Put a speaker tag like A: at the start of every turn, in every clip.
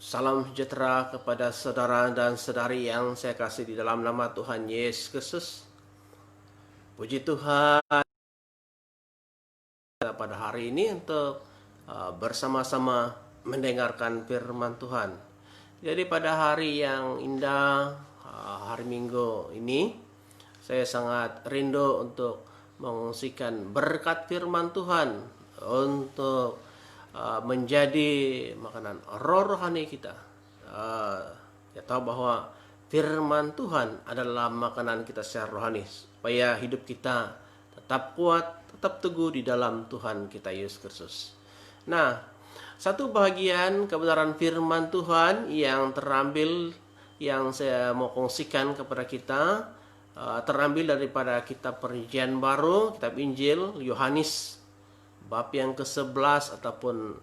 A: Salam sejahtera kepada saudara dan saudari yang saya kasih di dalam nama Tuhan Yesus Kristus. Puji Tuhan pada hari ini untuk bersama-sama mendengarkan firman Tuhan. Jadi pada hari yang indah, hari Minggu ini, saya sangat rindu untuk mengungsikan berkat firman Tuhan untuk menjadi makanan rohani kita. Kita tahu bahwa firman Tuhan adalah makanan kita secara rohani, supaya hidup kita tetap kuat, tetap teguh di dalam Tuhan kita Yesus Kristus. Nah, satu bagian kebenaran firman Tuhan yang terambil, yang saya mau kongsikan kepada kita, terambil daripada kitab Perjanjian Baru, kitab Injil Yohanes bab yang ke-11 ataupun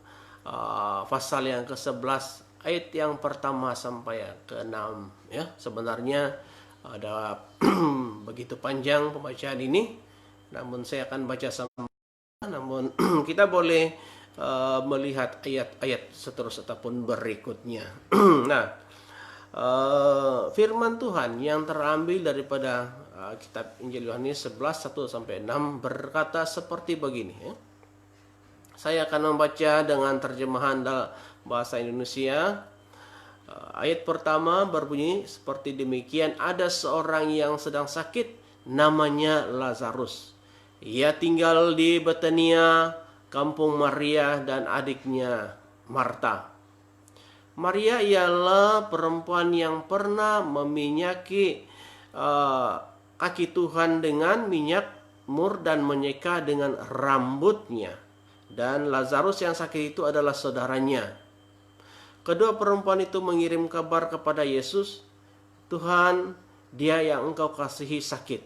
A: pasal yang ke-11 ayat yang pertama sampai ke-6 ya. Sebenarnya ada begitu panjang pembacaan ini, namun saya akan baca sama, namun kita boleh melihat ayat-ayat seterusnya ataupun berikutnya. Nah, firman Tuhan yang terambil daripada kitab Injil Yohanes 11 1 sampai 6 berkata seperti begini ya. Saya akan membaca dengan terjemahan bahasa Indonesia. Ayat pertama berbunyi seperti demikian. Ada seorang yang sedang sakit, namanya Lazarus. Ia tinggal di Betania, kampung Maria dan adiknya Marta. Maria ialah perempuan yang pernah meminyaki kaki Tuhan dengan minyak mur dan menyeka dengan rambutnya. Dan Lazarus yang sakit itu adalah saudaranya. Kedua perempuan itu mengirim kabar kepada Yesus, Tuhan, dia yang engkau kasihi sakit.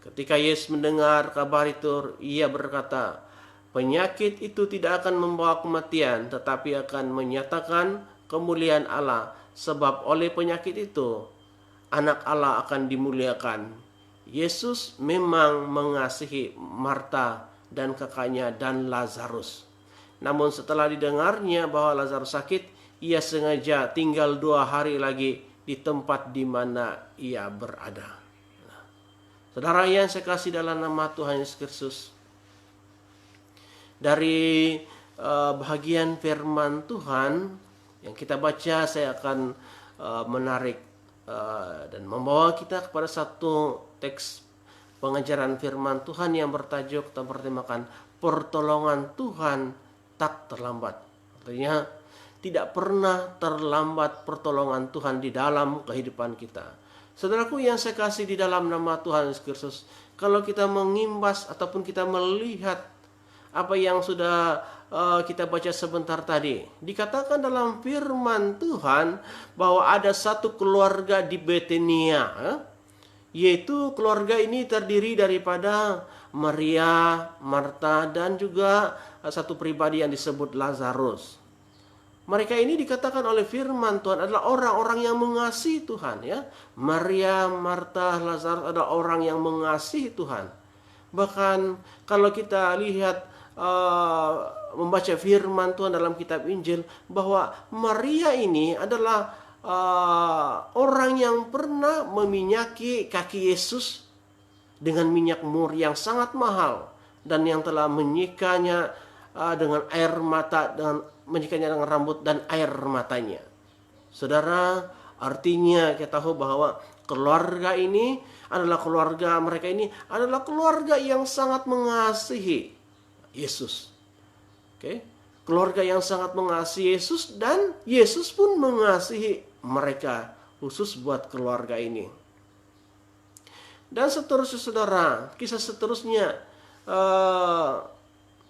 A: Ketika Yesus mendengar kabar itu, ia berkata, penyakit itu tidak akan membawa kematian, tetapi akan menyatakan kemuliaan Allah. Sebab oleh penyakit itu, anak Allah akan dimuliakan. Yesus memang mengasihi Marta dan kakaknya dan Lazarus. Namun setelah didengarnya bahwa Lazarus sakit, ia sengaja tinggal 2 hari lagi di tempat di mana ia berada. Saudara yang saya kasih dalam nama Tuhan Yesus Kristus, dari bagian firman Tuhan yang kita baca, saya akan menarik dan membawa kita kepada satu teks pengajaran firman Tuhan yang bertajuk atau bertemakan pertolongan Tuhan tak terlambat. Artinya tidak pernah terlambat pertolongan Tuhan di dalam kehidupan kita. Saudaraku yang saya kasih di dalam nama Tuhan Yesus Kristus, kalau kita mengimbas ataupun kita melihat apa yang sudah kita baca sebentar tadi, dikatakan dalam firman Tuhan bahwa ada satu keluarga di Betania, yaitu keluarga ini terdiri daripada Maria, Marta, dan juga satu pribadi yang disebut Lazarus. Mereka ini dikatakan oleh firman Tuhan adalah orang-orang yang mengasihi Tuhan ya. Maria, Marta, Lazarus adalah orang yang mengasihi Tuhan. Bahkan kalau kita lihat membaca firman Tuhan dalam kitab Injil, bahwa Maria ini adalah orang yang pernah meminyaki kaki Yesus dengan minyak mur yang sangat mahal, dan yang telah menyikanya dengan air mata, dan menyikanya dengan rambut dan air matanya. Saudara, artinya kita tahu bahwa keluarga ini adalah keluarga, mereka ini adalah keluarga yang sangat mengasihi Yesus. Keluarga yang sangat mengasihi Yesus, dan Yesus pun mengasihi mereka, khusus buat keluarga ini. Dan seterusnya saudara, kisah seterusnya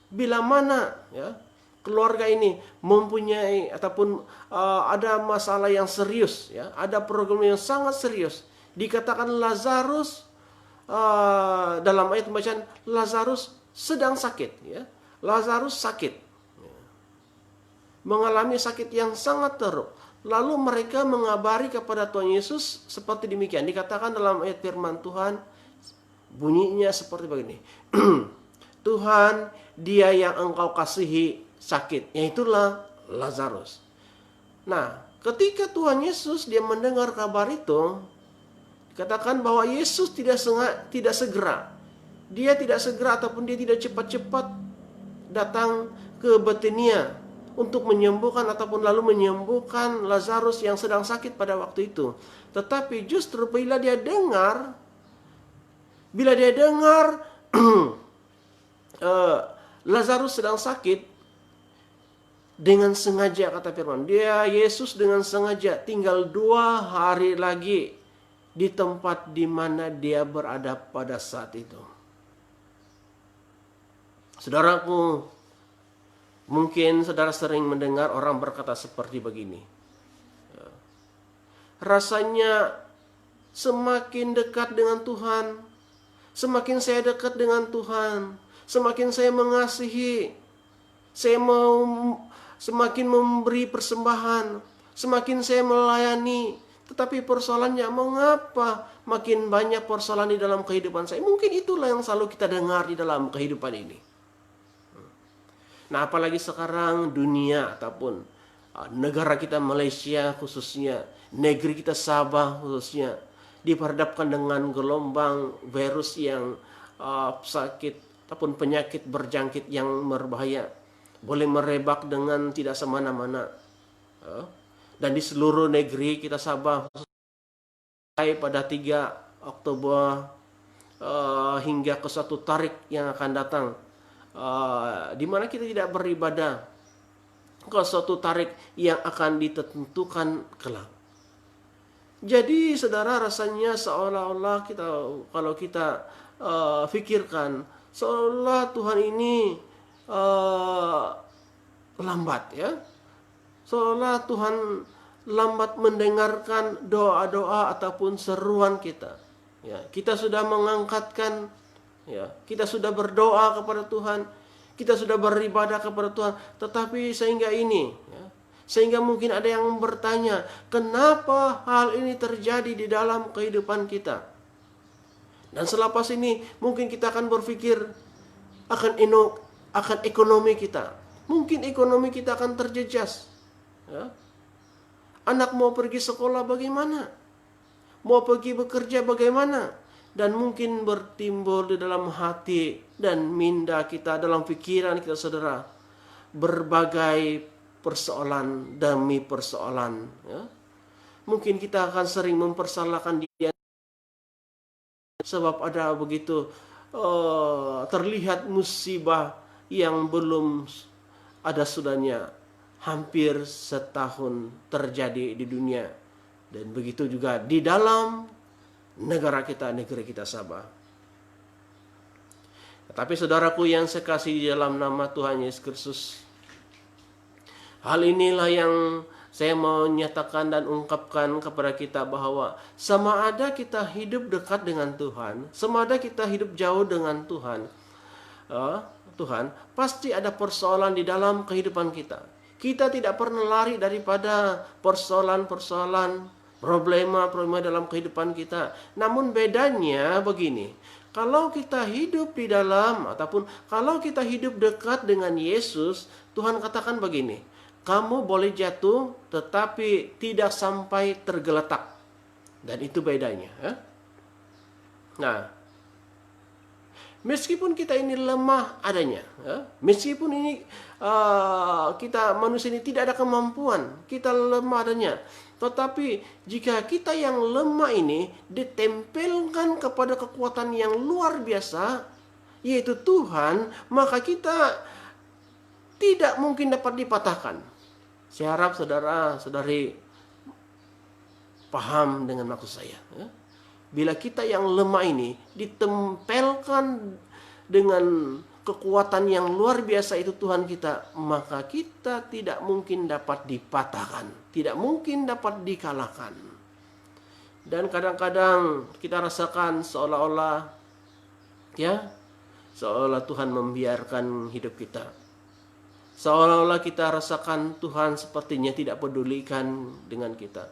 A: bila mana ya keluarga ini mempunyai ataupun ada masalah yang serius ya, ada program yang sangat serius. Dikatakan Lazarus dalam ayat pembacaan, Lazarus sedang sakit ya. Lazarus sakit, mengalami sakit yang sangat teruk. Lalu mereka mengabari kepada Tuhan Yesus seperti demikian. Dikatakan dalam ayat firman Tuhan, bunyinya seperti begini. Tuhan, dia yang engkau kasihi sakit. Yaitulah Lazarus. Nah, ketika Tuhan Yesus dia mendengar kabar itu, dikatakan bahwa Yesus tidak segera. Dia tidak segera ataupun dia tidak cepat-cepat datang ke Betania untuk menyembuhkan ataupun lalu menyembuhkan Lazarus yang sedang sakit pada waktu itu. Tetapi justru bila dia dengar Lazarus sedang sakit, dengan sengaja kata firman, Yesus dengan sengaja tinggal 2 hari lagi di tempat di mana dia berada pada saat itu. Saudaraku, mungkin saudara sering mendengar orang berkata seperti begini. Rasanya semakin dekat dengan Tuhan, semakin saya dekat dengan Tuhan, semakin saya mengasihi, saya mau semakin memberi persembahan, semakin saya melayani. Tetapi persoalannya, mengapa makin banyak persoalan di dalam kehidupan saya? Mungkin itulah yang selalu kita dengar di dalam kehidupan ini. Nah, apalagi sekarang dunia ataupun negara kita Malaysia khususnya, negeri kita Sabah khususnya, diperhadapkan dengan gelombang virus yang sakit ataupun penyakit berjangkit yang berbahaya. Boleh merebak dengan tidak semena-mena. Dan di seluruh negeri kita Sabah pada 3 Oktober hingga ke 1 Tarik yang akan datang, di mana kita tidak beribadah, ke 1 Tarik yang akan ditentukan kelak. Jadi saudara, rasanya seolah-olah kalau kita pikirkan, seolah Tuhan ini lambat ya, seolah Tuhan lambat mendengarkan doa-doa ataupun seruan kita. Ya, kita sudah mengangkatkan, ya, kita sudah berdoa kepada Tuhan, kita sudah beribadah kepada Tuhan, tetapi sehingga mungkin ada yang bertanya, kenapa hal ini terjadi di dalam kehidupan kita? Dan selepas ini mungkin kita akan berpikir akan ekonomi kita. Mungkin ekonomi kita akan terjejas. Ya. Anak mau pergi sekolah bagaimana? Mau pergi bekerja bagaimana? Dan mungkin bertimbul di dalam hati dan minda kita, dalam pikiran kita saudara, berbagai persoalan demi persoalan. Ya. Mungkin kita akan sering mempersalahkan dia sebab ada begitu terlihat musibah yang belum ada sudahnya, hampir setahun terjadi di dunia. Dan begitu juga di dalam negeri kita Sabah. Tetapi saudaraku yang saya kasih di dalam nama Tuhan Yesus Kristus, hal inilah yang saya mau nyatakan dan ungkapkan kepada kita bahwa sama ada kita hidup dekat dengan Tuhan, sama ada kita hidup jauh dengan Tuhan, pasti ada persoalan di dalam kehidupan kita. Kita tidak pernah lari daripada persoalan-persoalan, problema dalam kehidupan kita. Namun bedanya begini, kalau kita hidup di dalam ataupun kalau kita hidup dekat dengan Yesus, Tuhan katakan begini, kamu boleh jatuh tetapi tidak sampai tergeletak. Dan itu bedanya. Nah, meskipun kita ini lemah adanya, meskipun ini kita manusia ini tidak ada kemampuan, kita lemah adanya, tetapi jika kita yang lemah ini ditempelkan kepada kekuatan yang luar biasa, yaitu Tuhan, maka kita tidak mungkin dapat dipatahkan. Saya harap saudara-saudari paham dengan maksud saya. Bila kita yang lemah ini ditempelkan dengan kekuatan yang luar biasa itu Tuhan kita, maka kita tidak mungkin dapat dipatahkan, tidak mungkin dapat dikalahkan. Dan kadang-kadang kita rasakan seolah-olah Tuhan membiarkan hidup kita. Seolah-olah kita rasakan Tuhan sepertinya tidak pedulikan dengan kita.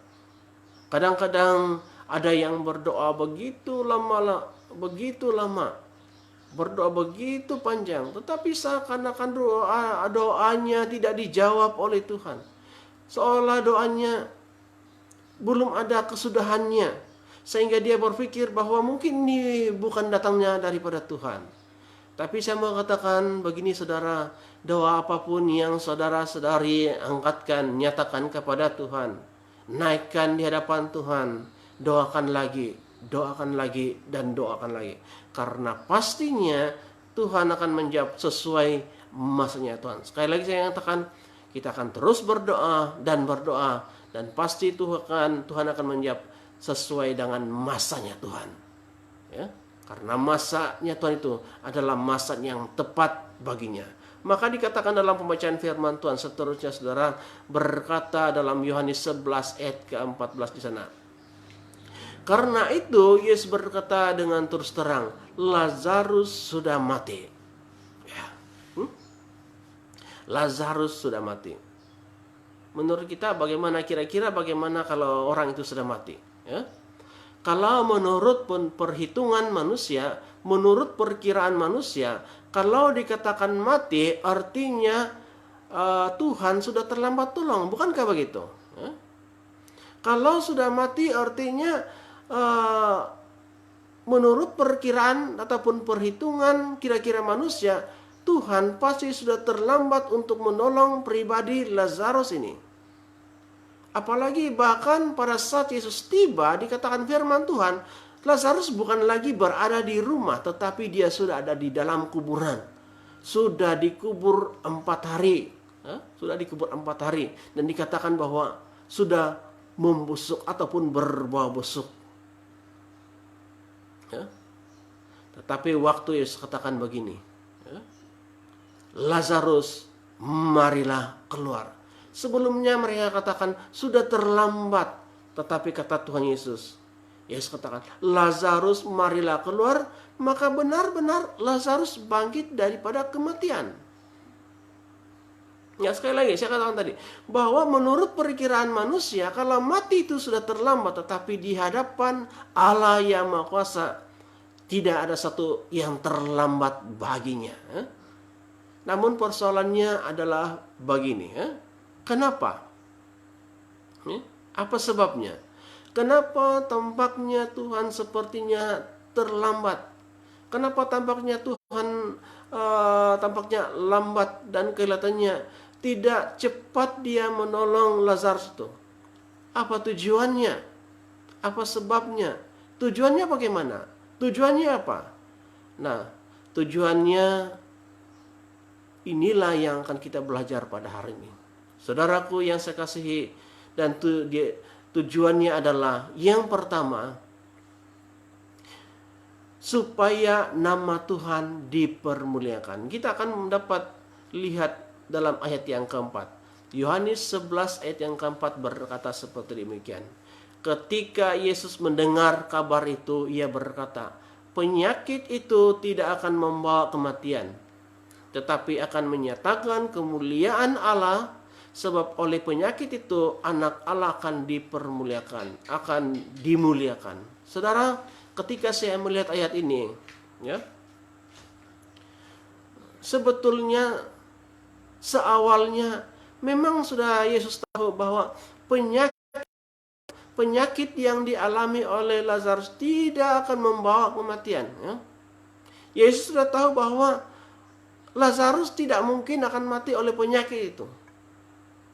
A: Kadang-kadang ada yang berdoa begitu lama, berdoa begitu panjang, tetapi seakan-akan doanya tidak dijawab oleh Tuhan. Seolah doanya belum ada kesudahannya, sehingga dia berpikir bahwa mungkin ini bukan datangnya daripada Tuhan. Tapi saya mau katakan begini saudara, doa apapun yang saudara-saudari angkatkan, nyatakan kepada Tuhan, naikkan di hadapan Tuhan, doakan lagi, dan doakan lagi. Karena pastinya Tuhan akan menjawab sesuai masanya Tuhan. Sekali lagi saya katakan, kita akan terus berdoa, dan pasti Tuhan akan menjawab sesuai dengan masanya Tuhan. Ya, karena masanya Tuhan itu adalah masa yang tepat baginya. Maka dikatakan dalam pembacaan firman Tuhan seterusnya, saudara, berkata dalam Yohanes 11 ayat ke-14 di sana. Karena itu Yesus berkata dengan terus terang, Lazarus sudah mati. Ya. Lazarus sudah mati. Menurut kita kira-kira bagaimana kalau orang itu sudah mati? Ya. Kalau menurut perhitungan manusia, menurut perkiraan manusia, kalau dikatakan mati artinya Tuhan sudah terlambat tolong, bukankah begitu? Ya? Kalau sudah mati artinya menurut perkiraan ataupun perhitungan kira-kira manusia, Tuhan pasti sudah terlambat untuk menolong pribadi Lazarus ini. Apalagi bahkan pada saat Yesus tiba, dikatakan firman Tuhan, Lazarus bukan lagi berada di rumah, tetapi dia sudah ada di dalam kuburan. Sudah dikubur 4 hari. Sudah dikubur 4 hari. Dan dikatakan bahwa sudah membusuk ataupun berbau busuk. Ya. Tetapi waktu Yesus katakan begini, ya, Lazarus, marilah keluar. Sebelumnya mereka katakan sudah terlambat, tetapi kata Tuhan Yesus katakan, Lazarus, marilah keluar. Maka benar-benar Lazarus bangkit daripada kematian. Ya, sekali lagi saya katakan tadi bahwa menurut perkiraan manusia, kalau mati itu sudah terlambat, tetapi di hadapan Allah yang Maha Kuasa tidak ada satu yang terlambat baginya. Namun persoalannya adalah begini, kenapa? Apa sebabnya? Kenapa tampaknya Tuhan sepertinya terlambat? Kenapa tampaknya Tuhan tampaknya lambat dan kelihatannya tidak cepat dia menolong Lazarus itu? Apa tujuannya? Apa sebabnya? Tujuannya bagaimana? Tujuannya apa? Nah, tujuannya inilah yang akan kita belajar pada hari ini. Saudaraku yang saya kasihi, dan tujuannya adalah yang pertama, supaya nama Tuhan dipermuliakan. Kita akan mendapat lihat dalam ayat yang keempat. Yohanes 11 ayat yang keempat berkata seperti demikian. Ketika Yesus mendengar kabar itu, ia berkata, penyakit itu tidak akan membawa kematian, tetapi akan menyatakan kemuliaan Allah, sebab oleh penyakit itu anak Allah akan dipermuliakan, akan dimuliakan. Saudara, ketika saya melihat ayat ini, ya, sebetulnya seawalnya memang sudah Yesus tahu bahwa penyakit yang dialami oleh Lazarus tidak akan membawa kematian. Ya. Yesus sudah tahu bahwa Lazarus tidak mungkin akan mati oleh penyakit itu.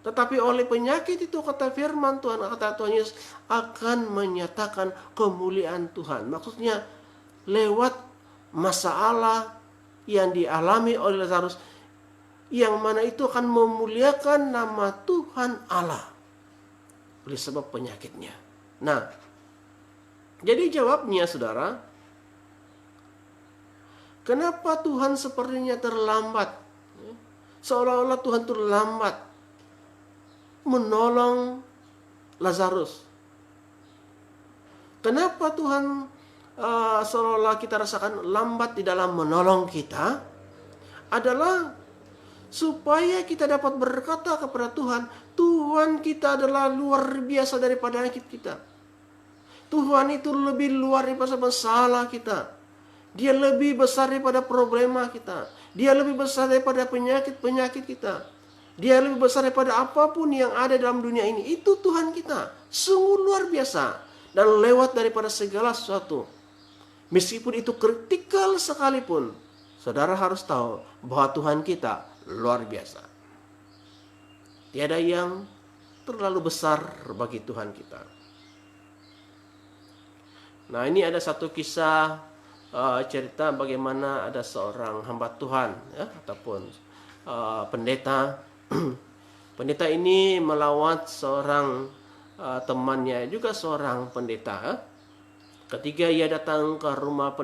A: Tetapi oleh penyakit itu, kata firman Tuhan, kata Tuhan Yesus, akan menyatakan kemuliaan Tuhan. Maksudnya lewat masalah yang dialami oleh Lazarus, yang mana itu akan memuliakan nama Tuhan Allah oleh sebab penyakitnya. Nah, jadi jawabnya saudara, kenapa Tuhan sepertinya terlambat? Seolah-olah Tuhan terlambat menolong Lazarus. Kenapa Tuhan seolah-olah kita rasakan lambat di dalam menolong kita? Adalah supaya kita dapat berkata kepada Tuhan, Tuhan kita adalah luar biasa daripada hidup kita. Tuhan itu lebih luar daripada masalah kita. Dia lebih besar daripada problema kita. Dia lebih besar daripada penyakit-penyakit kita. Dia lebih besar daripada apapun yang ada dalam dunia ini. Itu Tuhan kita. Sungguh luar biasa. Dan lewat daripada segala sesuatu. Meskipun itu kritikal sekalipun, saudara harus tahu bahwa Tuhan kita luar biasa. Tiada yang terlalu besar bagi Tuhan kita. Nah, ini ada satu kisah cerita bagaimana ada seorang hamba Tuhan, ya, ataupun pendeta. Pendeta ini melawat seorang temannya, juga seorang pendeta. Ketika ia datang ke rumah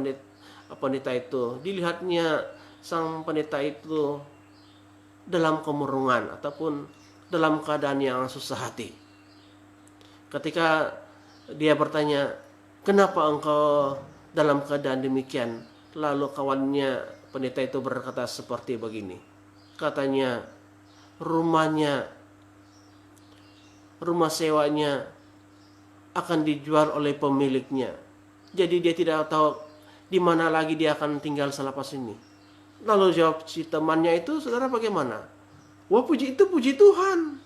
A: pendeta itu, dilihatnya sang pendeta itu dalam kemurungan ataupun dalam keadaan yang susah hati. Ketika dia bertanya, "Kenapa engkau dalam keadaan demikian?" Lalu kawannya pendeta itu berkata seperti begini. Katanya, rumah sewanya akan dijual oleh pemiliknya. Jadi dia tidak tahu di mana lagi dia akan tinggal selepas ini. Lalu jawab si temannya itu, saudara, bagaimana? Wah, puji Tuhan.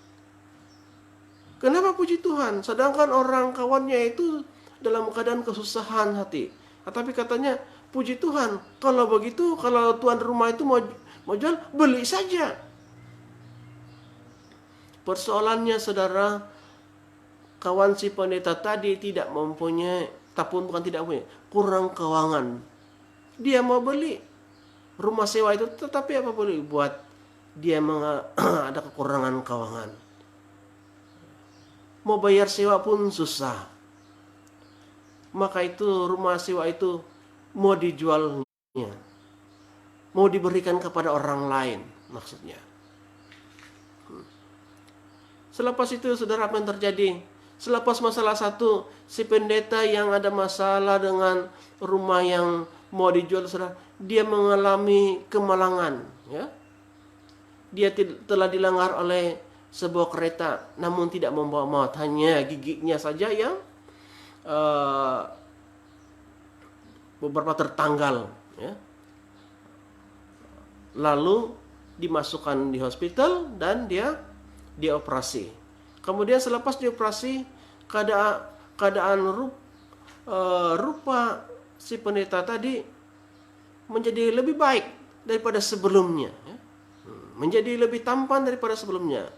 A: Kenapa puji Tuhan? Sedangkan orang kawannya itu dalam keadaan kesusahan hati. Tetapi katanya, puji Tuhan. Kalau begitu, kalau tuan rumah itu mau jual, beli saja. Persoalannya, saudara, kawan si pendeta tadi tidak mempunyai, ataupun bukan tidak punya, kurang keuangan. Dia mau beli rumah sewa itu, tetapi apa boleh buat, dia ada kekurangan keuangan. Mau bayar sewa pun susah. Maka itu rumah sewa itu mau dijualnya, mau diberikan kepada orang lain maksudnya. Selepas itu, saudara, apa yang terjadi? Selepas masalah satu, si pendeta yang ada masalah dengan rumah yang mau dijual, saudara, dia mengalami kemalangan, ya. Dia telah dilanggar oleh sebuah kereta, namun tidak membawa maut, hanya giginya saja yang beberapa tertanggal, ya. Lalu dimasukkan di hospital dan dia dioperasi. Kemudian selepas dioperasi, keadaan rupa si pendeta tadi menjadi lebih baik daripada sebelumnya, ya. Menjadi lebih tampan daripada sebelumnya.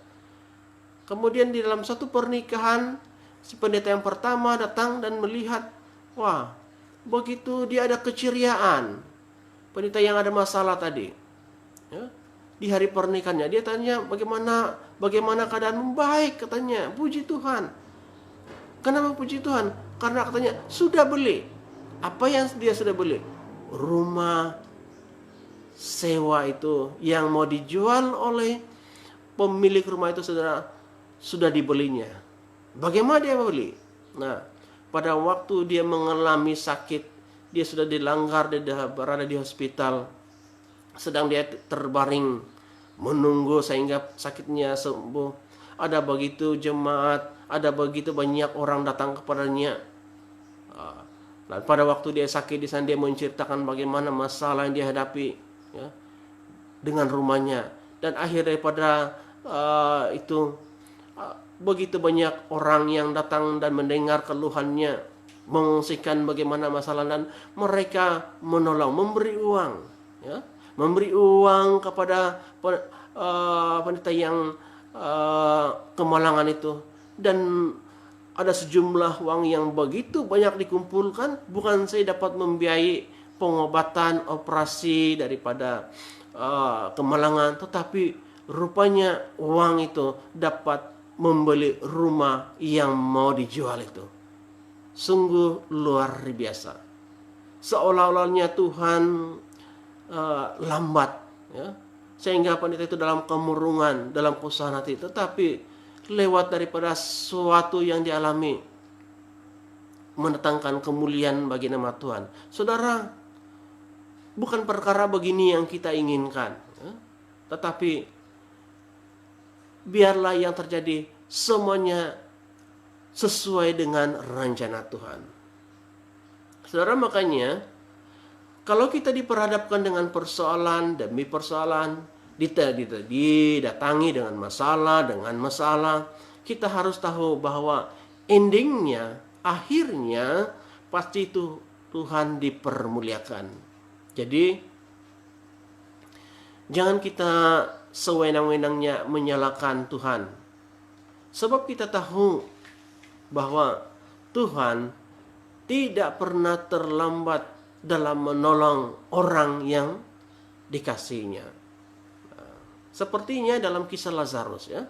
A: Kemudian di dalam satu pernikahan, si pendeta yang pertama datang dan melihat, wah, begitu dia ada keceriaan. Pendeta yang ada masalah tadi, ya, di hari pernikahannya dia tanya, bagaimana keadaan? Baik, katanya. Puji Tuhan. Kenapa puji Tuhan? Karena katanya sudah beli. Apa yang dia sudah beli? Rumah sewa itu yang mau dijual oleh pemilik rumah itu, saudara, sudah dibelinya. Bagaimana dia beli? Nah, pada waktu dia mengalami sakit, dia sudah dilanggar, dia berada di hospital, sedang dia terbaring menunggu sehingga sakitnya sembuh. Ada begitu jemaat, ada begitu banyak orang datang kepadanya. Dan pada waktu dia sakit di sana, dia menceritakan bagaimana masalah yang dia hadapi, ya, dengan rumahnya. Dan akhir daripada itu, begitu banyak orang yang datang dan mendengar keluhannya, mengungsikan bagaimana masalah, dan mereka menolong, memberi uang, ya, memberi uang kepada pendeta yang kemalangan itu. Dan ada sejumlah uang yang begitu banyak dikumpulkan, bukan saya dapat membiayai pengobatan, operasi daripada kemalangan, tetapi rupanya uang itu dapat membeli rumah yang mau dijual itu. Sungguh luar biasa. Seolah-olahnya Tuhan lambat, ya, sehingga pendeta itu dalam kemurungan, dalam kesusahan hati, tetapi lewat daripada sesuatu yang dialami mendatangkan kemuliaan bagi nama Tuhan. Saudara, bukan perkara begini yang kita inginkan, ya, tetapi biarlah yang terjadi semuanya sesuai dengan rencana Tuhan. Saudara, makanya Kalau kita diperhadapkan dengan persoalan demi persoalan, didatangi dengan masalah, kita harus tahu bahwa endingnya, akhirnya pasti itu Tuhan dipermuliakan. Jadi jangan kita sewenang-wenangnya menyalahkan Tuhan. Sebab kita tahu bahwa Tuhan tidak pernah terlambat dalam menolong orang yang dikasihinya. Sepertinya dalam kisah Lazarus, ya.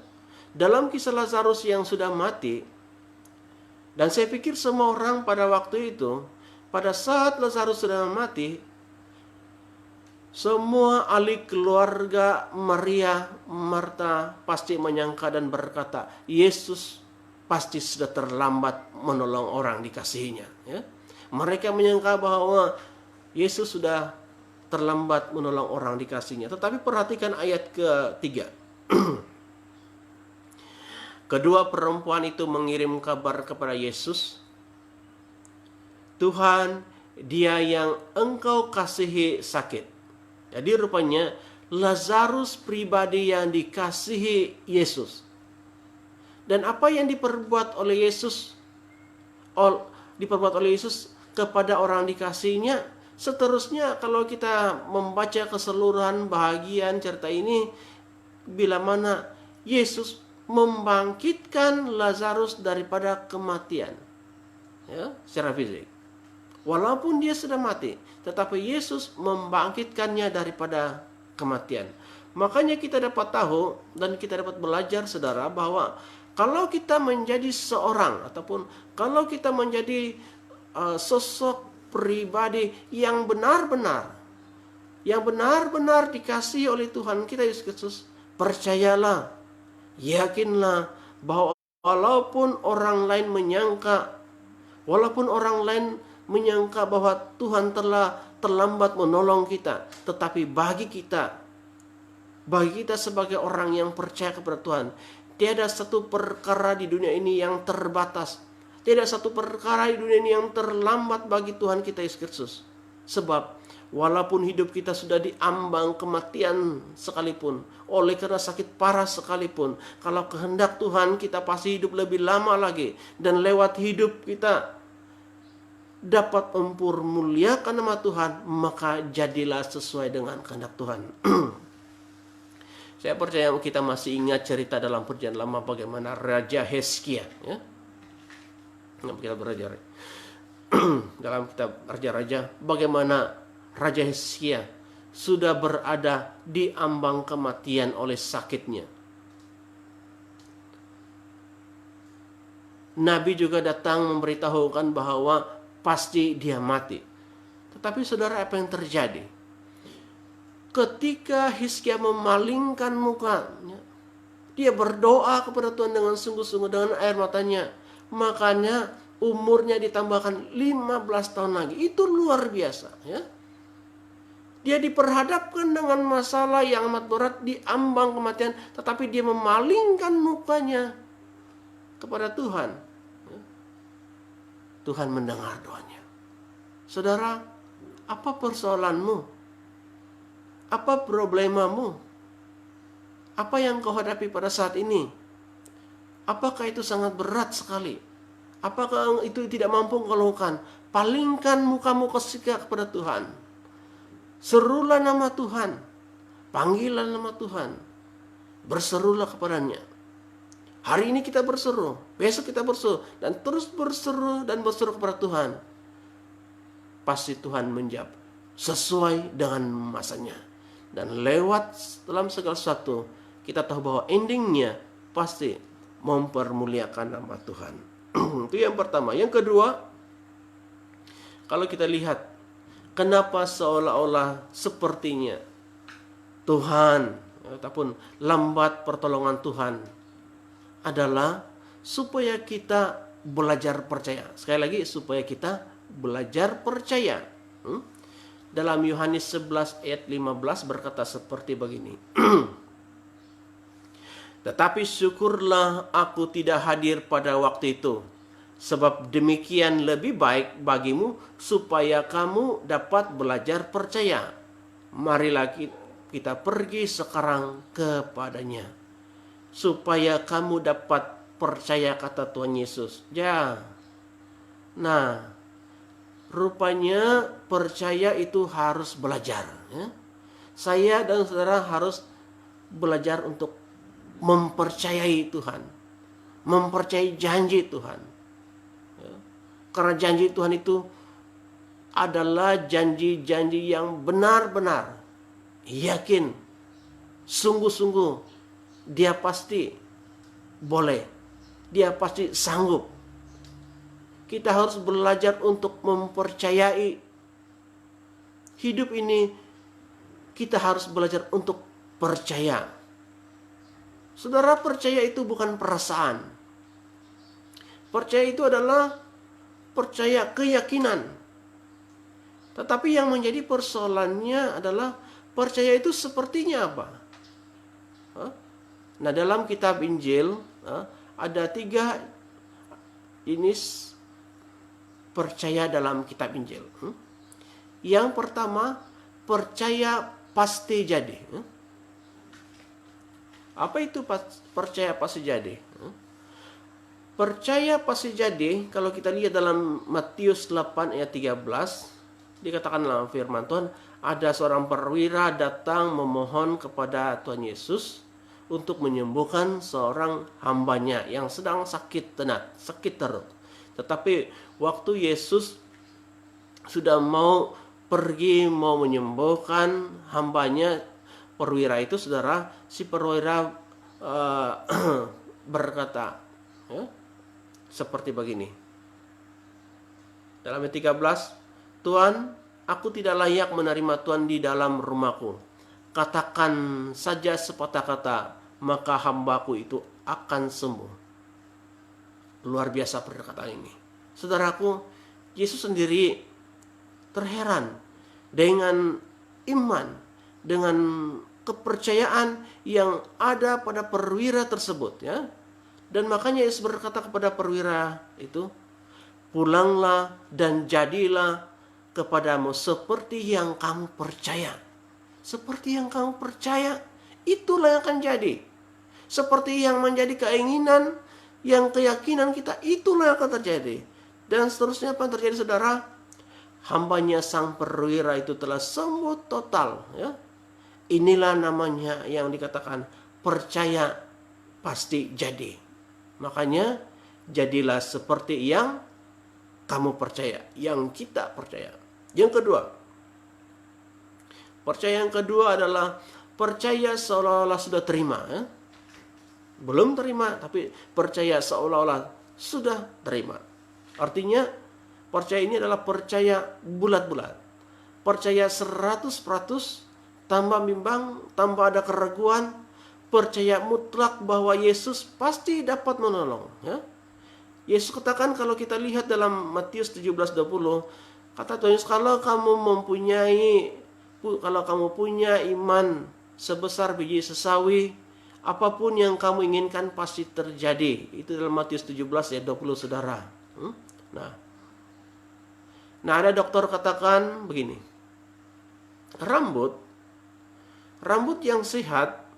A: Dalam kisah Lazarus yang sudah mati, dan saya pikir semua orang pada waktu itu, pada saat Lazarus sudah mati, semua ahli keluarga Maria, Marta pasti menyangka dan berkata, Yesus pasti sudah terlambat menolong orang dikasihinya. Ya. Mereka menyangka bahwa Yesus sudah terlambat menolong orang dikasihinya. Tetapi perhatikan ayat ketiga. Kedua perempuan itu mengirim kabar kepada Yesus, Tuhan, dia yang engkau kasihi sakit. Jadi rupanya Lazarus pribadi yang dikasihi Yesus. Dan apa yang diperbuat oleh Yesus kepada orang dikasihinya. Seterusnya kalau kita membaca keseluruhan bahagian cerita ini, bila mana Yesus membangkitkan Lazarus daripada kematian, ya, secara fisik. Walaupun dia sudah mati, tetapi Yesus membangkitkannya daripada kematian. Makanya kita dapat tahu dan kita dapat belajar, saudara, bahwa kalau kita menjadi seorang ataupun kalau kita menjadi sosok pribadi yang benar-benar dikasihi oleh Tuhan kita Yesus Kristus, percayalah, yakinlah bahwa walaupun orang lain menyangka bahwa Tuhan telah terlambat menolong kita, tetapi bagi kita sebagai orang yang percaya kepada Tuhan, tiada satu perkara di dunia ini yang terbatas. Tidak satu perkara di dunia ini yang terlambat bagi Tuhan kita Yesus Kristus. Sebab walaupun hidup kita sudah diambang kematian sekalipun, oleh karena sakit parah sekalipun, kalau kehendak Tuhan kita pasti hidup lebih lama lagi, dan lewat hidup kita dapat mempermuliakan nama Tuhan, maka jadilah sesuai dengan kehendak Tuhan. Saya percaya kita masih ingat cerita dalam Perjanjian Lama bagaimana Raja Hizkia, ya. Kita belajar dalam kitab Raja-Raja bagaimana Raja Hizkia sudah berada di ambang kematian oleh sakitnya. Nabi juga datang memberitahukan bahwa pasti dia mati. Tetapi saudara, apa yang terjadi? Ketika Hizkia memalingkan mukanya, dia berdoa kepada Tuhan dengan sungguh-sungguh dengan air matanya. Makanya umurnya ditambahkan 15 tahun lagi. Itu luar biasa, ya. Dia diperhadapkan dengan masalah yang amat berat di ambang kematian, tetapi dia memalingkan mukanya kepada Tuhan. Tuhan mendengar doanya. Saudara, apa persoalanmu? Apa problemamu? Apa yang kau hadapi pada saat ini? Apakah itu sangat berat sekali? Apakah itu tidak mampu kau lakukan? Palingkan mukamu kepada Tuhan. Serulah nama Tuhan. Panggilah nama Tuhan. Berserulah kepadanya. Hari ini kita berseru, besok kita berseru, dan terus berseru dan berseru kepada Tuhan. Pasti Tuhan menjawab sesuai dengan masanya. Dan lewat dalam segala sesuatu, kita tahu bahwa endingnya pasti mempermuliakan nama Tuhan. Itu yang pertama. Yang kedua, kalau kita lihat kenapa seolah-olah sepertinya Tuhan ataupun lambat pertolongan Tuhan, adalah supaya kita belajar percaya. Sekali lagi, supaya kita belajar percaya. Dalam Yohanes 11 ayat 15 berkata seperti begini. Tetapi syukurlah aku tidak hadir pada waktu itu, Sebab demikian lebih baik bagimu supaya kamu dapat belajar percaya. Marilah kita pergi sekarang kepadanya. Supaya kamu dapat percaya, kata Tuhan Yesus. Ya. Nah, rupanya percaya itu harus belajar. Ya. Saya dan saudara harus belajar untuk mempercayai Tuhan. Mempercayai janji Tuhan. Karena janji Tuhan itu adalah janji-janji yang benar-benar, yakin, sungguh-sungguh, dia pasti boleh, dia pasti sanggup. Kita harus belajar untuk mempercayai. Hidup ini kita harus belajar untuk percaya. Saudara, percaya itu bukan perasaan. Percaya itu adalah percaya, keyakinan. Tetapi yang menjadi persoalannya adalah percaya itu sepertinya apa? Nah, dalam kitab Injil ada 3 jenis percaya dalam kitab Injil. Yang pertama, percaya pasti jadi. Apa itu percaya pasti jadi? Percaya pasti jadi, kalau kita lihat dalam Matius 8 ayat 13, dikatakan dalam firman Tuhan, ada seorang perwira datang memohon kepada Tuhan Yesus untuk menyembuhkan seorang hambanya yang sedang sakit teruk. Tetapi waktu Yesus sudah mau pergi, mau menyembuhkan hambanya, perwira itu, saudara, si perwira berkata, seperti begini. Dalam ayat 13, Tuhan, aku tidak layak menerima Tuhan di dalam rumahku. Katakan saja sepatah kata, maka hambaku itu akan sembuh. Luar biasa perkataan ini. Saudaraku, Yesus sendiri terheran dengan iman, dengan kepercayaan yang ada pada perwira tersebut, ya. Dan makanya Yesus berkata kepada perwira itu, pulanglah dan jadilah kepadamu seperti yang kamu percaya. Seperti yang kamu percaya, itulah yang akan jadi. Seperti yang menjadi keinginan, yang keyakinan kita, itulah yang akan terjadi. Dan seterusnya apa yang terjadi, saudara? Hambanya sang perwira itu telah sembuh total. Ya. Inilah namanya yang dikatakan percaya pasti jadi. Makanya jadilah seperti yang kamu percaya, yang kita percaya. Yang kedua, percaya yang kedua adalah percaya seolah-olah sudah terima. Ya. Belum terima, tapi percaya seolah-olah sudah terima. Artinya percaya ini adalah percaya bulat-bulat. Percaya 100%, tanpa bimbang, tanpa ada keraguan. Percaya mutlak bahwa Yesus pasti dapat menolong. Ya. Yesus katakan, kalau kita lihat dalam Matius 17:20, kata Tuhan Yesus, kalau kamu punya iman sebesar biji sesawi, apapun yang kamu inginkan pasti terjadi. Itu dalam Matius 17 ayat 20, saudara. Nah, ada dokter katakan begini, rambut yang sehat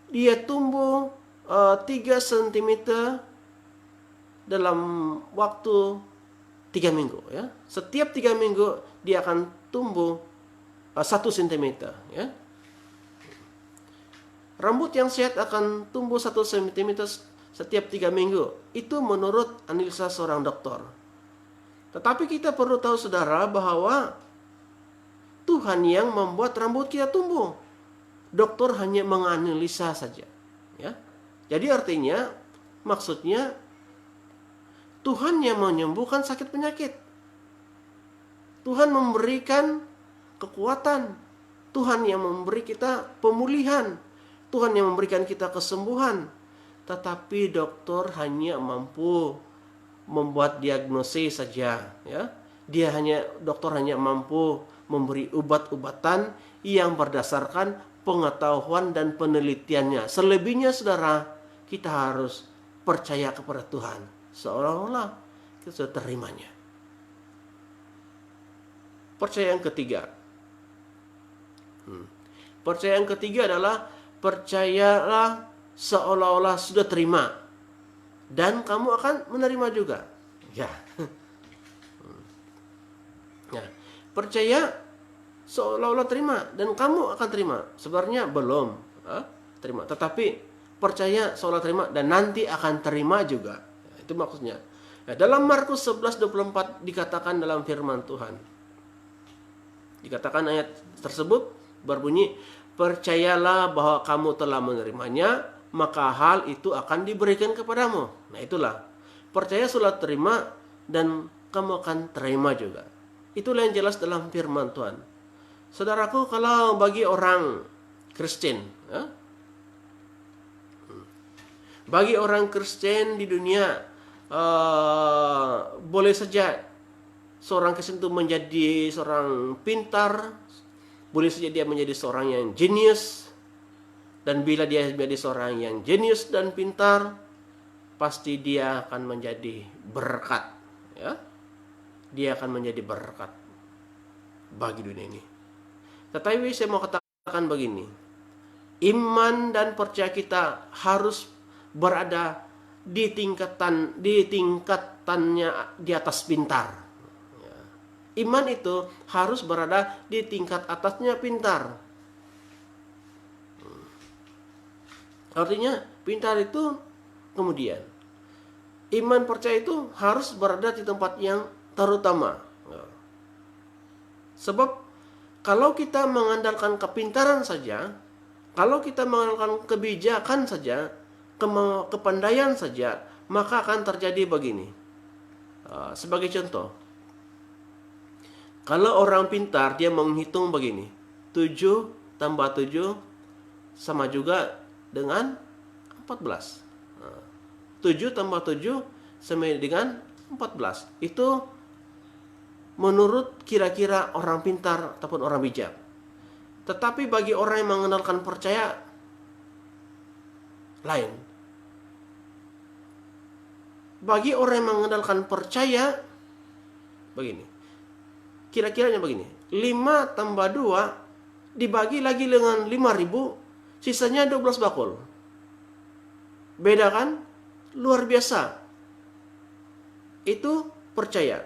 A: dia tumbuh 3 cm dalam waktu 3 minggu. Ya. Setiap 3 minggu dia akan tumbuh 1 cm. Ya. Rambut yang sehat akan tumbuh 1 cm setiap 3 minggu. Itu menurut analisa seorang dokter. Tetapi kita perlu tahu, saudara, bahwa Tuhan yang membuat rambut kita tumbuh. Dokter hanya menganalisa saja. Ya. Jadi artinya, maksudnya Tuhan yang menyembuhkan sakit penyakit. Tuhan memberikan kekuatan. Tuhan yang memberi kita pemulihan. Tuhan yang memberikan kita kesembuhan. Tetapi dokter hanya mampu membuat diagnosis saja. Ya. Dokter hanya mampu memberi obat-obatan yang berdasarkan pengetahuan dan penelitiannya. Selebihnya, saudara, kita harus percaya kepada Tuhan, seolah-olah kita sudah terimanya. Percaya yang ketiga. Percaya yang ketiga adalah percayalah seolah-olah sudah terima dan kamu akan menerima juga. Ya. Ya. Percaya seolah-olah terima dan kamu akan terima. Sebenarnya belum terima, tetapi percaya seolah terima dan nanti akan terima juga. Itu maksudnya. Nah, dalam Markus 11:24 dikatakan dalam firman Tuhan. Dikatakan ayat tersebut berbunyi, percayalah bahwa kamu telah menerimanya, maka hal itu akan diberikan kepadamu. Nah itulah, percaya sudah terima dan kamu akan terima juga. Itulah yang jelas dalam firman Tuhan. Saudaraku, kalau bagi orang Kristen, bagi orang Kristen di dunia, boleh saja seorang Kristen itu menjadi seorang pintar, boleh saja dia menjadi seorang yang jenius, dan bila dia menjadi seorang yang jenius dan pintar, pasti dia akan menjadi berkat, ya. Dia akan menjadi berkat bagi dunia ini. Tetapi saya mau katakan begini, iman dan percaya kita harus berada di tingkatannya di atas pintar. Iman itu harus berada di tingkat atasnya pintar. Artinya pintar itu kemudian. Iman percaya itu harus berada di tempat yang terutama. Sebab kalau kita mengandalkan kepintaran saja, kalau kita mengandalkan kebijakan saja, kepandaian saja, maka akan terjadi begini. Sebagai contoh, kalau orang pintar dia menghitung begini, 7 tambah 7 sama juga dengan 14. 7 tambah 7 sama dengan 14. Itu menurut kira-kira orang pintar ataupun orang bijak. Tetapi bagi orang yang mengandalkan percaya, lain. Bagi orang yang mengandalkan percaya, begini. Kira-kiranya begini, 5 tambah 2 dibagi lagi dengan 5.000, sisanya 12 bakul. Beda kan? Luar biasa. Itu percaya.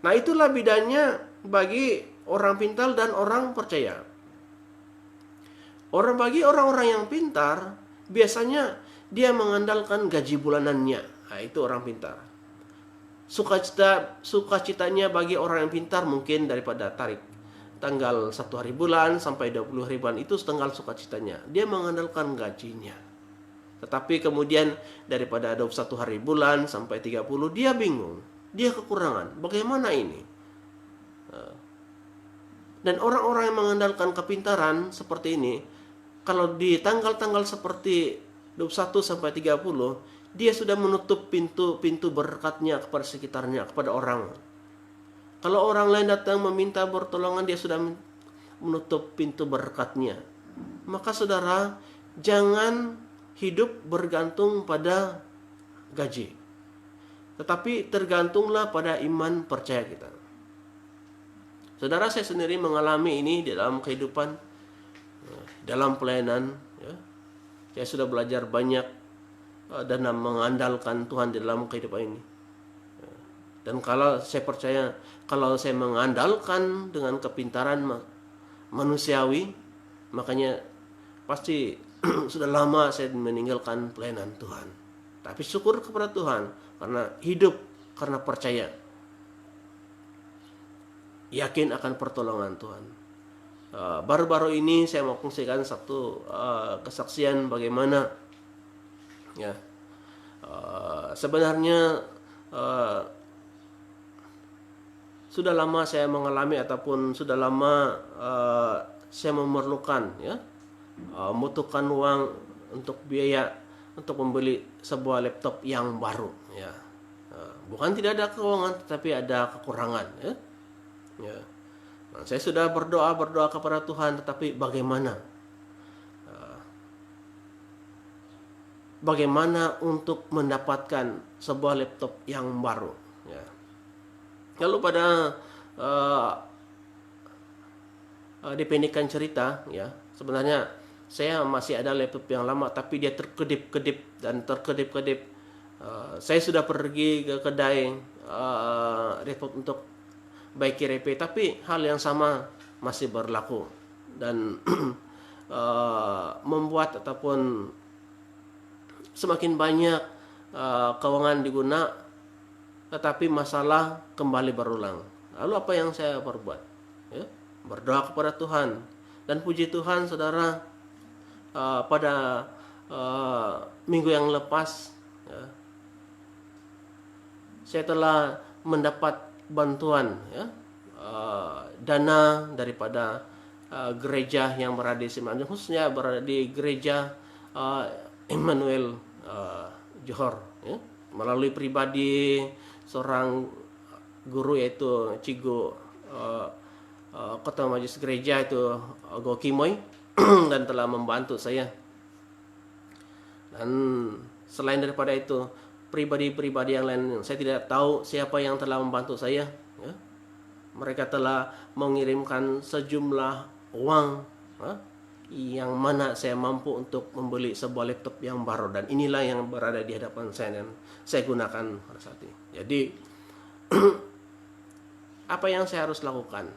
A: Nah itulah bedanya bagi orang pintar dan orang percaya. Bagi orang-orang yang pintar, biasanya dia mengandalkan gaji bulanannya. Nah itu orang pintar. Sukacitanya bagi orang yang pintar mungkin daripada tarik tanggal 1 hari bulan sampai 20 hari bulan, itu setengah sukacitanya. Dia mengandalkan gajinya. Tetapi kemudian daripada 21 hari bulan sampai 30, dia bingung. Dia kekurangan. Bagaimana ini? Dan orang-orang yang mengandalkan kepintaran seperti ini, kalau di tanggal-tanggal seperti 21 sampai 30, dia sudah menutup pintu berkatnya kepada sekitarnya, kepada orang. Kalau orang lain datang meminta pertolongan, dia sudah menutup pintu berkatnya. Maka saudara, jangan hidup bergantung pada gaji. Tetapi tergantunglah pada iman percaya kita. Saudara, saya sendiri mengalami ini di dalam kehidupan, dalam pelayanan. Saya sudah belajar banyak dan mengandalkan Tuhan di dalam kehidupan ini. Dan kalau saya percaya, kalau saya mengandalkan dengan kepintaran manusiawi, makanya pasti sudah lama saya meninggalkan pelayanan Tuhan. Tapi syukur kepada Tuhan karena hidup, karena percaya, yakin akan pertolongan Tuhan. Baru-baru ini saya mau kongsikan satu kesaksian bagaimana sebenarnya sudah lama saya mengalami ataupun sudah lama saya memerlukan membutuhkan uang untuk biaya untuk membeli sebuah laptop yang baru. Bukan tidak ada keuangan, tetapi ada kekurangan. Nah, saya sudah berdoa kepada Tuhan, tetapi bagaimana? bagaimana untuk mendapatkan sebuah laptop yang baru. Ya. Lalu pada dipendekkan cerita, ya, sebenarnya saya masih ada laptop yang lama, tapi dia terkedip-kedip dan terkedip-kedip. Saya sudah pergi ke kedai laptop untuk baiki repair, tapi hal yang sama masih berlaku dan membuat ataupun semakin banyak keuangan diguna, tetapi masalah kembali berulang. Lalu apa yang saya perbuat? Ya, berdoa kepada Tuhan. Dan puji Tuhan, saudara, pada minggu yang lepas, ya, saya telah mendapat bantuan, ya, dana daripada gereja yang berada di Semarang, khususnya berada di gereja Emmanuel Johor, ya, melalui pribadi seorang guru yaitu Cigo Kota Majelis Gereja itu Go Kimoy dan telah membantu saya. Dan selain daripada itu, pribadi-pribadi yang lain saya tidak tahu siapa yang telah membantu saya, ya. Mereka telah mengirimkan sejumlah uang, ya, yang mana saya mampu untuk membeli sebuah laptop yang baru, dan inilah yang berada di hadapan saya dan saya gunakan pada saat ini. Jadi apa yang saya harus lakukan?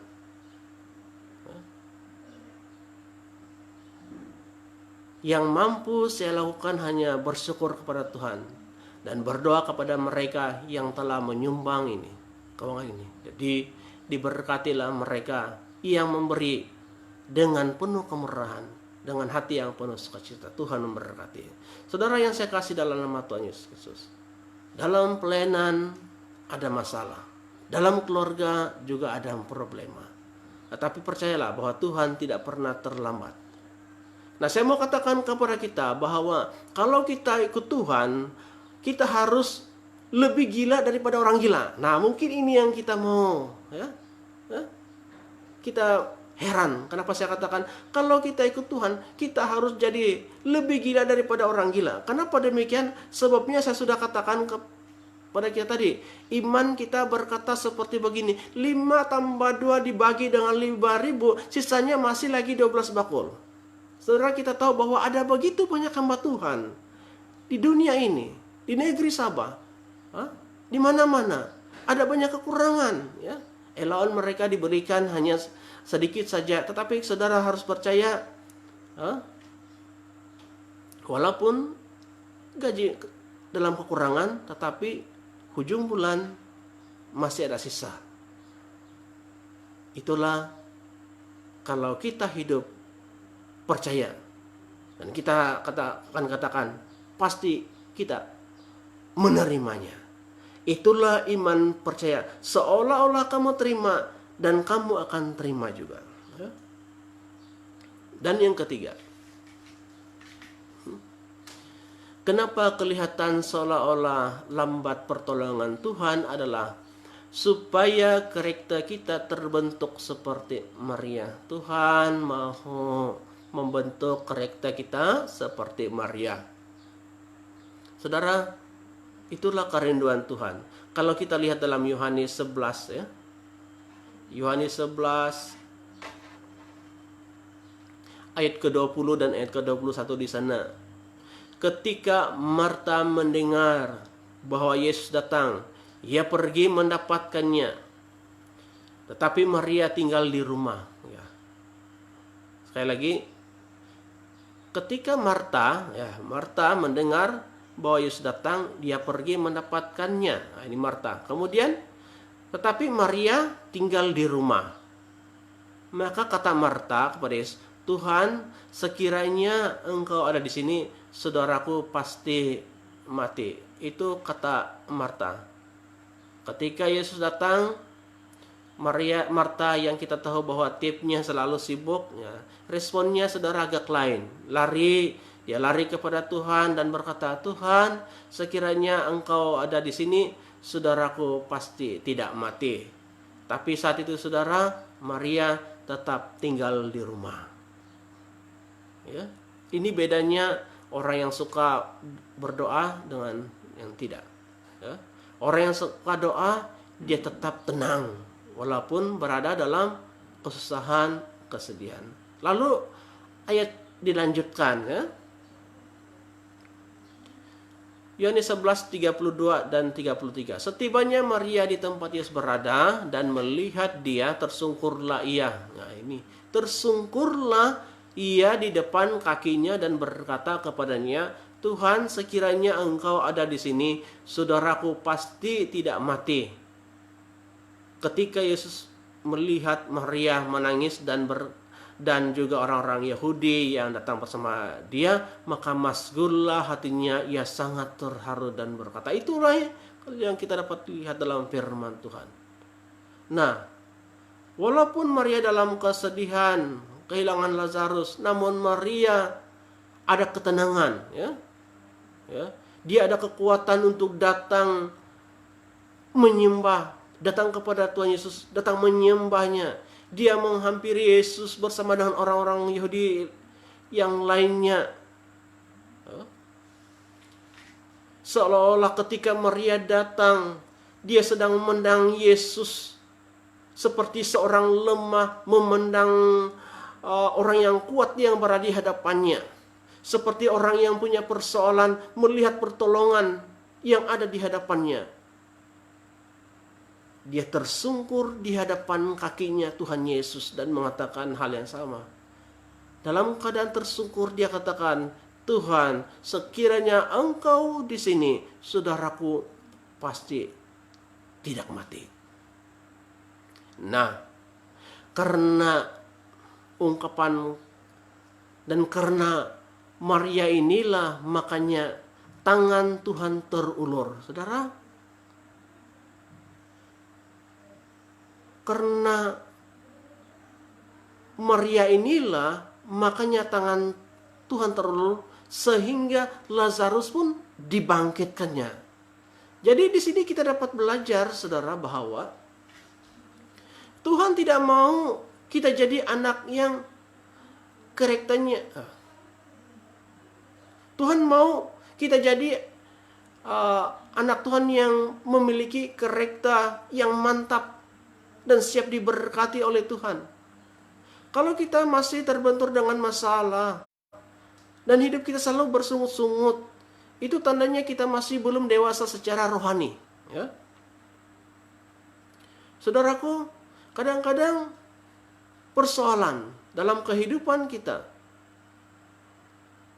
A: Yang mampu saya lakukan hanya bersyukur kepada Tuhan dan berdoa kepada mereka yang telah menyumbang ini, keuangan ini. Jadi diberkatilah mereka yang memberi dengan penuh kemurahan, dengan hati yang penuh sukacita. Tuhan memberkati. Saudara yang saya kasih dalam nama Tuhan Yesus Kristus, dalam pelayanan ada masalah, dalam keluarga juga ada problema. Tetapi percayalah bahwa Tuhan tidak pernah terlambat. Nah, saya mau katakan kepada kita bahwa kalau kita ikut Tuhan, kita harus lebih gila daripada orang gila. Nah, mungkin ini yang kita mau, ya. Kita heran kenapa saya katakan kalau kita ikut Tuhan, kita harus jadi lebih gila daripada orang gila. Kenapa demikian? Sebabnya saya sudah katakan kepada kita tadi, iman kita berkata seperti begini, 5 tambah 2 dibagi dengan 5.000, sisanya masih lagi 12 bakul. Saudara, kita tahu bahwa ada begitu banyak hamba Tuhan di dunia ini, di negeri Sabah, di mana-mana ada banyak kekurangan, ya. Elawan mereka diberikan hanya sedikit saja, tetapi saudara harus percaya, walaupun gaji dalam kekurangan, tetapi hujung bulan masih ada sisa. Itulah kalau kita hidup percaya, dan kita katakan pasti kita menerimanya. Itulah iman percaya, seolah-olah kamu terima dan kamu akan terima juga, ya. Dan yang ketiga, kenapa kelihatan seolah-olah lambat pertolongan Tuhan adalah supaya karakter kita terbentuk seperti Maria. Tuhan mau membentuk karakter kita seperti Maria. Saudara, itulah kerinduan Tuhan. Kalau kita lihat dalam Yohanes 11, ya. Yohanes 11 ayat ke-20 dan ayat ke-21 di sana. Ketika Marta mendengar bahwa Yesus datang, ia pergi mendapatkannya. Tetapi Maria tinggal di rumah, ya. Sekali lagi, ketika Marta mendengar bahwa Yesus datang, dia pergi mendapatkannya. Nah, ini Marta. Kemudian, tetapi Maria tinggal di rumah. Maka kata Marta kepada Yesus, Tuhan, sekiranya engkau ada di sini, saudaraku pasti mati. Itu kata Marta. Ketika Yesus datang, Marta yang kita tahu bahwa tipnya selalu sibuk, ya, responnya saudara agak lain. Dia lari kepada Tuhan dan berkata, Tuhan, sekiranya engkau ada di sini, saudaraku pasti tidak mati. Tapi saat itu saudara, Maria tetap tinggal di rumah. Ya, ini bedanya orang yang suka berdoa dengan yang tidak. Ya. Orang yang suka doa, dia tetap tenang walaupun berada dalam kesusahan, kesedihan. Lalu ayat dilanjutkan, ya. Yohanes 11, 32 dan 33. Setibanya Maria di tempat Yesus berada dan melihat dia, tersungkurlah ia. Nah ini, tersungkurlah ia di depan kakinya dan berkata kepadanya, Tuhan, sekiranya engkau ada di sini, saudaraku pasti tidak mati. Ketika Yesus melihat Maria menangis dan juga orang-orang Yahudi yang datang bersama dia, maka masgullah hatinya, ia sangat terharu dan berkata, itulah yang kita dapat lihat dalam firman Tuhan. Nah, walaupun Maria dalam kesedihan, kehilangan Lazarus, namun Maria ada ketenangan, ya. Dia ada kekuatan untuk datang menyembah, datang kepada Tuhan Yesus, datang menyembahnya. Dia menghampiri Yesus bersama dengan orang-orang Yahudi yang lainnya. Seolah-olah ketika Maria datang, dia sedang memandang Yesus seperti seorang lemah memandang orang yang kuat yang berada di hadapannya. Seperti orang yang punya persoalan melihat pertolongan yang ada di hadapannya. Dia tersungkur di hadapan kakinya Tuhan Yesus dan mengatakan hal yang sama. Dalam keadaan tersungkur dia katakan, Tuhan, sekiranya engkau di sini, saudaraku pasti tidak mati. Nah, karena ungkapan dan karena Maria inilah makanya tangan Tuhan terulur. Saudara, karena Maria inilah makanya tangan Tuhan terulur sehingga Lazarus pun dibangkitkannya. Jadi di sini kita dapat belajar, saudara, bahwa Tuhan tidak mau kita jadi anak yang karakternya. Tuhan mau kita jadi anak Tuhan yang memiliki karakter yang mantap dan siap diberkati oleh Tuhan. Kalau kita masih terbentur dengan masalah dan hidup kita selalu bersungut-sungut, itu tandanya kita masih belum dewasa secara rohani. Ya. Saudaraku, kadang-kadang persoalan dalam kehidupan kita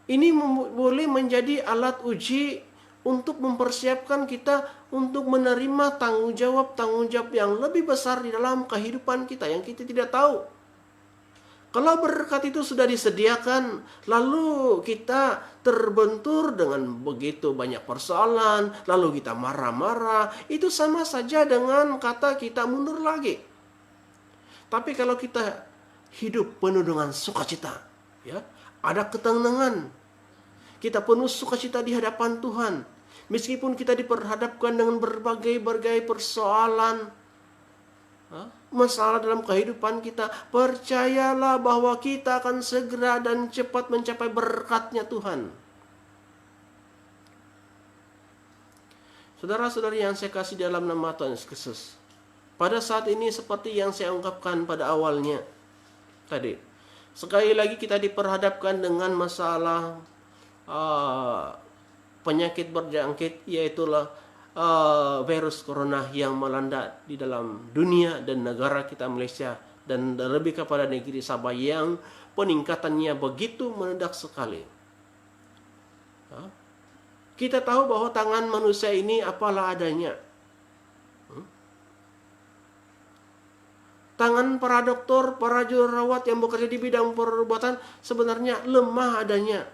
A: ini boleh menjadi alat uji untuk mempersiapkan kita untuk menerima tanggung jawab yang lebih besar di dalam kehidupan kita yang kita tidak tahu. Kalau berkat itu sudah disediakan, lalu kita terbentur dengan begitu banyak persoalan, lalu kita marah-marah, itu sama saja dengan kata kita mundur lagi. Tapi kalau kita hidup penuh dengan sukacita, ya, ada ketenangan, kita penuh sukacita di hadapan Tuhan. Meskipun kita diperhadapkan dengan berbagai persoalan, masalah dalam kehidupan kita, percayalah bahwa kita akan segera dan cepat mencapai berkatnya Tuhan. Saudara-saudari yang saya kasih dalam nama Tuhan Yesus Kristus, pada saat ini seperti yang saya ungkapkan pada awalnya tadi, sekali lagi kita diperhadapkan dengan masalah penyakit berjangkit, yaitulah virus corona yang melanda di dalam dunia dan negara kita Malaysia, dan lebih kepada negeri Sabah yang peningkatannya begitu mendadak sekali. Kita tahu bahwa tangan manusia ini apalah adanya. Tangan para dokter, para jururawat yang bekerja di bidang perubatan sebenarnya lemah adanya.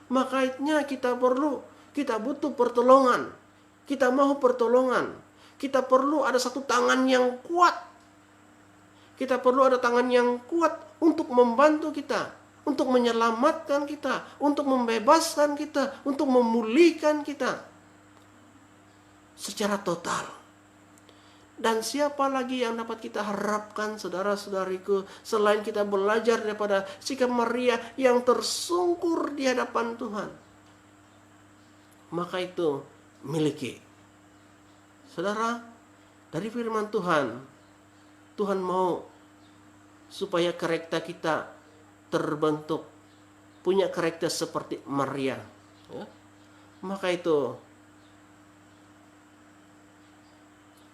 A: Makanya kita butuh pertolongan. Kita mau pertolongan. Kita perlu ada satu tangan yang kuat. Kita perlu ada tangan yang kuat untuk membantu kita, untuk menyelamatkan kita, untuk membebaskan kita, untuk memulihkan kita secara total. Dan siapa lagi yang dapat kita harapkan, saudara-saudariku, selain kita belajar daripada sikap Maria yang tersungkur di hadapan Tuhan. maka itu miliki. Saudara, dari firman Tuhan, Tuhan mau supaya karakter kita terbentuk, punya karakter seperti Maria. Ya. Maka itu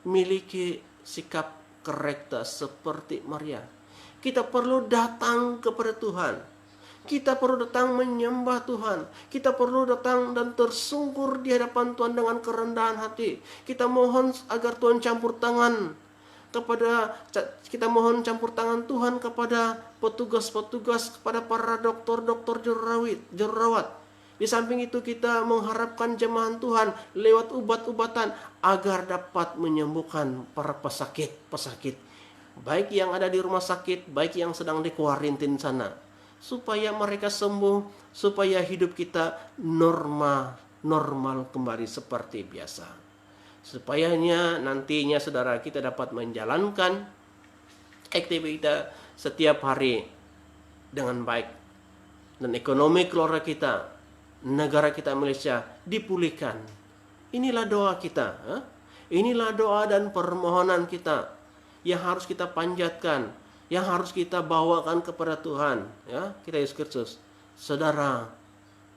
A: miliki sikap karakter seperti Maria. Kita perlu datang kepada Tuhan. Kita perlu datang menyembah Tuhan. Kita perlu datang dan tersungkur di hadapan Tuhan dengan kerendahan hati. Kita mohon agar Tuhan campur tangan Tuhan kepada petugas-petugas, kepada para dokter-dokter jururawat. Di samping itu kita mengharapkan jemaat Tuhan lewat obat-obatan agar dapat menyembuhkan para pesakit, baik yang ada di rumah sakit, baik yang sedang di kuarantin sana, supaya mereka sembuh, supaya hidup kita normal kembali seperti biasa. Supayanya nantinya saudara kita dapat menjalankan aktivitas setiap hari dengan baik, dan ekonomi keluarga kita, negara kita Malaysia dipulihkan. Inilah doa kita. Inilah doa dan permohonan kita yang harus kita panjatkan, yang harus kita bawakan kepada Tuhan, ya, kita Yesus Kristus. Saudara,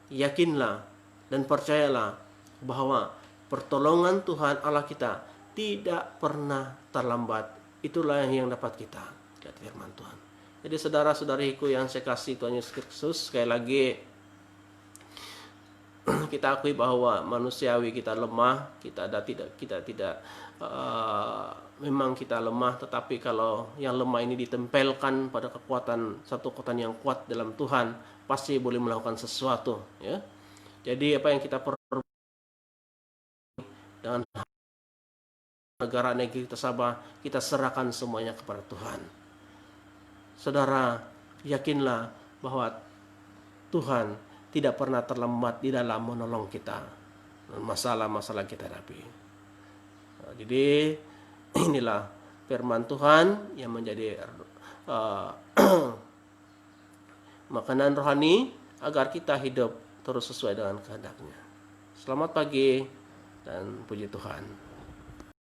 A: yakinlah dan percayalah bahwa pertolongan Tuhan Allah kita tidak pernah terlambat. Itulah yang dapat kita lihat firman Tuhan. Jadi saudara-saudariku yang saya kasih Tuhan Yesus Kristus, sekali lagi kita akui bahwa manusiawi kita lemah, memang kita lemah, tetapi kalau yang lemah ini ditempelkan pada satu kekuatan yang kuat dalam Tuhan, pasti boleh melakukan sesuatu, ya. Jadi apa yang kita perlu dengan negara negeri kita Sabah, kita serahkan semuanya kepada Tuhan. Saudara, yakinlah bahwa Tuhan tidak pernah terlambat di dalam menolong kita masalah-masalah kita hadapi. Jadi inilah firman Tuhan yang menjadi makanan rohani agar kita hidup terus sesuai dengan kehendaknya. Selamat pagi dan puji Tuhan.